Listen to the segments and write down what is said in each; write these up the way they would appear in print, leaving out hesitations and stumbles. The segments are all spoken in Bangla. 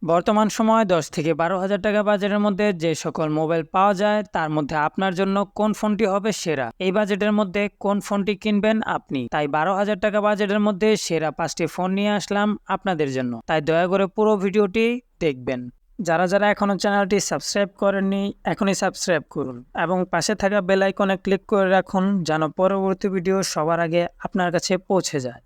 বর্তমান সময়ে ১০ থেকে ১২,০০০ টাকা বাজেটের মধ্যে যে সকল মোবাইল পাওয়া যায় তার মধ্যে আপনার জন্য কোন ফোনটি হবে সেরা? এই বাজেটের মধ্যে কোন ফোনটি কিনবেন আপনি? তাই ১২,০০০ টাকা বাজেটের মধ্যে সেরা ৫টি ফোন নিয়ে আসলাম আপনাদের জন্য। তাই দয়া করে পুরো ভিডিওটি দেখবেন। যারা এখনো চ্যানেলটি সাবস্ক্রাইব করেননি এখনই সাবস্ক্রাইব করুন এবং পাশে থাকা বেল আইকনে ক্লিক করে রাখুন যেন পরবর্তী ভিডিও সবার আগে আপনার কাছে পৌঁছে যায়।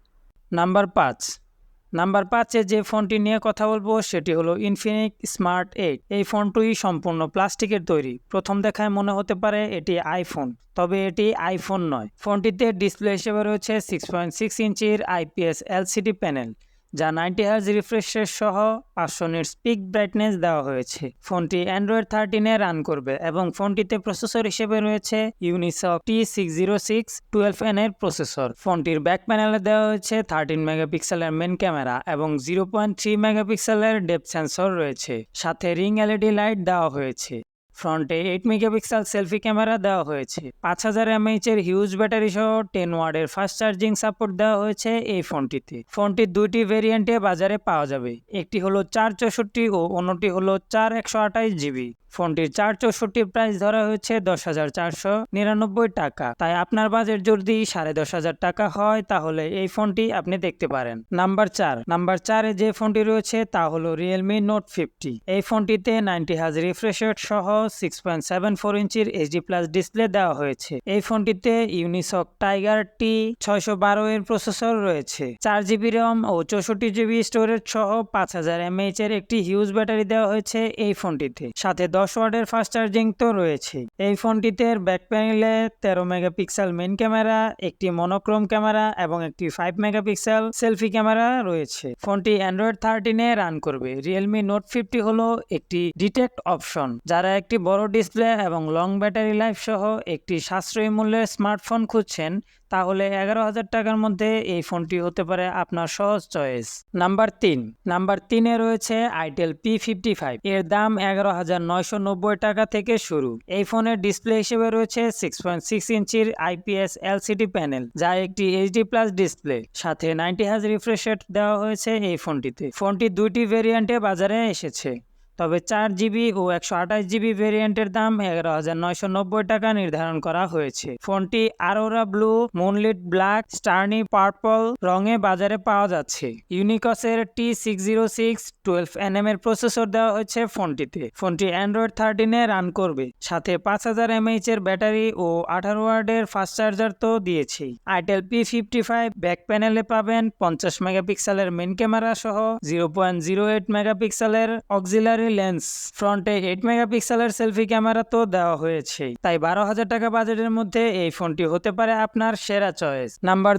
নাম্বার ৫-এ যে ফোনটি নিয়ে কথা বলবো সেটি হলো ইনফিনিক্স স্মার্ট 8। এই ফোনটি সম্পূর্ণ প্লাস্টিকের তৈরি। প্রথম দেখায় মনে হতে পারে এটি আইফোন, তবে এটি আইফোন নয়। ফোনটিতে ডিসপ্লে হিসেবে রয়েছে 6.6 ইঞ্চির আইপিএস এলসিডি প্যানেল, যা 90 হার্জ রিফ্রেশ রেট সহ 500 নিটস পিক ব্রাইটনেস দেওয়া হয়েছে। ফোনটি অ্যান্ড্রয়েড 13-এ রান করবে এবং ফোনটিতে প্রসেসর হিসেবে রয়েছে ইউনিসক T606 12N এর প্রসেসর। ফোনটির ব্যাক প্যানেলে দেওয়া হয়েছে 13 মেগাপিক্সেলের মেন ক্যামেরা এবং 0.3 মেগাপিক্সেলের ডেপথ সেন্সর রয়েছে। সাথে রিং এলইডি লাইট দেওয়া হয়েছে। ফ্রন্টে 8 মেগাপিক্সেল সেলফি ক্যামেরা দেওয়া হয়েছে। 5000 mAh এর হিউজ ব্যাটারি সহ 10 ওয়াটের ফাস্ট চার্জিং সাপোর্ট দেওয়া হয়েছে এই ফোনটিতে। ফোনটির দুইটি ভেরিয়েন্টে বাজারে পাওয়া যাবে, একটি হলো 464 ও অন্যটি হলো 4128GB। ফোনটির 464 প্রাইস ধরা হয়েছে 10,499 টাকা। তাই আপনার বাজেট যদি 10,500 টাকা হয় তাহলে এই ফোনটি আপনি দেখতে পারেন। নাম্বার 4-এ যে ফোনটি রয়েছে তা হলো রিয়েলমি নোট 50। এই ফোনটিতে 90 হার্জ রিফ্রেশ রেট সহ 6.74 ইঞ্চির এইচডি প্লাস ডিসপ্লে দেওয়া হয়েছে। এই ফোনটিতে ইউনিসক টাইগার T612 এর প্রসেসর রয়েছে। 4GB রম ও 64GB স্টোরেজ সহ 5000 mAh এর একটি হিউজ ব্যাটারি দেওয়া হয়েছে এই ফোনটিতে। সাথে 10 ওয়াটের ফাস্ট চার্জিং তো রয়েছে। এই ফোনটিতে ব্যাক প্যানেলে 13 মেগাপিক্সেল মেইন ক্যামেরা, একটি মনোক্রোম ক্যামেরা এবং একটি 5 মেগাপিক্সেল সেলফি ক্যামেরা রয়েছে। ফোনটি অ্যান্ড্রয়েড 13-এ রান করবে। রিয়েলমি নোট 50 হলো একটি ডিটেক্ট অপশন। যারা একটি বড় ডিসপ্লে এবং লং ব্যাটারি লাইফ সহ একটি সাশ্রয়ী মূল্যের স্মার্টফোন খুঁজছেন তাহলে 11,000 টাকার মধ্যে এই ফোনটি হতে পারে আপনার সহজ চয়েস। নাম্বার 3-এ রয়েছে আইটেল P55। এর দাম 11,990 টাকা থেকে শুরু। এই ফোনের ডিসপ্লে হিসেবে রয়েছে 6.6 ইঞ্চির আইপিএস এলসিডি প্যানেল, যা একটি এইচডি প্লাস ডিসপ্লে। সাথে 90 হার্জ রিফ্রেশ রেট দেওয়া হয়েছে এই ফোনটিতে। ফোনটি দুইটি ভেরিয়েন্টে বাজারে এসেছে, তবে 4GB ও 128GB ভেরিয়েন্টের দাম 11,990 টাকা নির্ধারণ করা হয়েছে। ফোনটি aurora blue, moonlit black, starry purple রঙে বাজারে পাওয়া যাচ্ছে। ইউনিকসের T606 12nm এর প্রসেসর দেওয়া হয়েছে ফোনটিতে। ফোনটি অ্যান্ড্রয়েড 13-এ রান করবে। সাথে 5000 mAh এর ব্যাটারি ও 18 ওয়াটের ফাস্ট চার্জার তো দিয়েছেই। আইটেল P55 ব্যাক প্যানেলে পাবেন 50 মেগাপিক্সেলের মেইন ক্যামেরা সহ 0.08 মেগাপিক্সেলের অক্সিলারি লেন্স। ফ্রন্টে 8 মেগাপিক্সেলের সেলফি ক্যামেরা তো দেওয়া হয়েছে। তাই 12,000 টাকা বাজেটের মধ্যে এই ফোনটি হতে পারে আপনার সেরা চয়েস। নাম্বার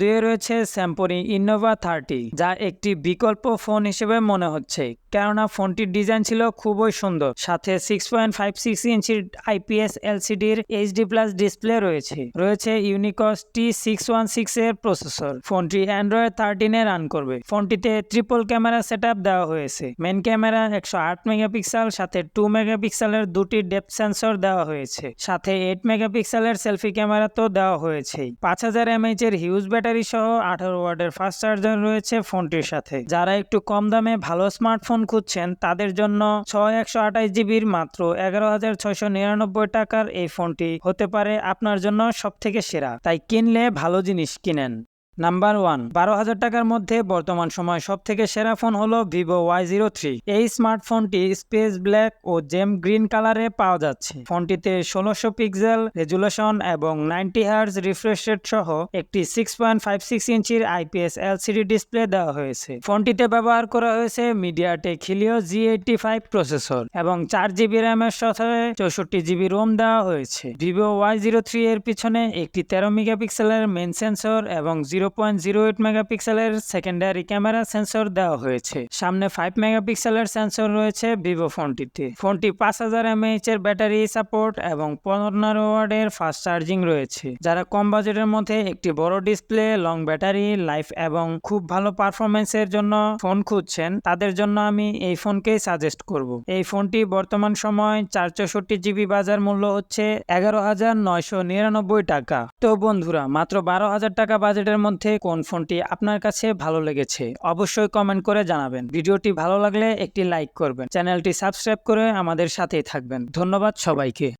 2-এ রয়েছে স্যামসং ইনোভা 30, যা একটি বিকল্প ফোন হিসেবে মনে হচ্ছে, কেননা ফোনটির ডিজাইন ছিল খুবই সুন্দর। সাথে 6.56 ইঞ্চির আইপিএস এলসিডির এইচডি প্লাস ডিসপ্লে রয়েছে ইউনিকস T616 এর প্রসেসর। ফোনটি অ্যান্ড্রয়েড 13-এ রান করবে। ফোনটিতে ট্রিপল ক্যামেরা সেটআপ দেওয়া হয়েছে। মেন ক্যামেরা 108 মেগাপিক্সেল, সাথে 2 মেগাপিক্সেলের দুটি ডেপথ সেন্সর দেওয়া হয়েছে। সাথে 8 মেগাপিক্সেলের সেলফি ক্যামেরা তো দেওয়া হয়েছে। 5000 mAh এর হিউজ ব্যাটারি সহ 18 ওয়াটের ফাস্ট চার্জার রয়েছে ফোনটির সাথে। যারা একটু কম দামে ভালো স্মার্টফোন খুঁজছেন তাদের জন্য 128GBর মাত্র 11,699 টাকার এই ফোনটি হতে পারে আপনার জন্য সবথেকে সেরা। তাই কিনলে ভালো জিনিস কিনেন। নাম্বার 1, 12,000 টাকার মধ্যে বর্তমান সময় সবথেকে সেরা ফোন হলো Vivo Y03। এই স্মার্টফোনটি স্পেস ব্ল্যাক ও জেম গ্রিন কালারে পাওয়া যাচ্ছে। ফোনটিতে 1600 পিক্সেল রেজুলেশন এবং 90 হার্জ রিফ্রেশ রেট সহ একটি 6.56 ইঞ্চির আইপিএস এলসিডি ডিসপ্লে দেওয়া হয়েছে। ফোনটিতে ব্যবহার করা হয়েছে মিডিয়াটেক হিলিও G85 প্রসেসর এবং 4GB র্যামের সাথে 64GB রোম দেওয়া হয়েছে। Vivo Y03 এর পিছনে একটি 13 মেগাপিক্সেলের মেইন সেন্সর এবং 0.08 মেগাপিক্সেলের সেকেন্ডারি ক্যামেরা সেন্সর দেওয়া হয়েছে। সামনে 5 মেগাপিক্সেলের সেন্সর রয়েছে ভিভো ফোনটিতে। ফোনটি 5000 mAh এর ব্যাটারি সাপোর্ট এবং 15 ওয়াটের ফাস্ট চার্জিং রয়েছে। যারা কম বাজেটের মধ্যে একটি বড় ডিসপ্লে, লং ব্যাটারি লাইফ এবং খুব ভালো পারফরমেন্সের জন্য ফোন খুঁজছেন তাদের জন্য আমি এই ফোনকেই সাজেস্ট করব। এই ফোনটি বর্তমান সময় 464GB বাজার মূল্য হচ্ছে 11,999 টাকা। তো বন্ধুরা, মাত্র 12,000 টাকা বাজেটের মধ্যে মধ্যে কোন ফোনটি আপনার কাছে ভালো লেগেছে অবশ্যই কমেন্ট করে জানাবেন। ভিডিওটি ভালো লাগলে একটি লাইক করবেন, চ্যানেলটি সাবস্ক্রাইব করে আমাদের সাথেই থাকবেন। ধন্যবাদ সবাইকে।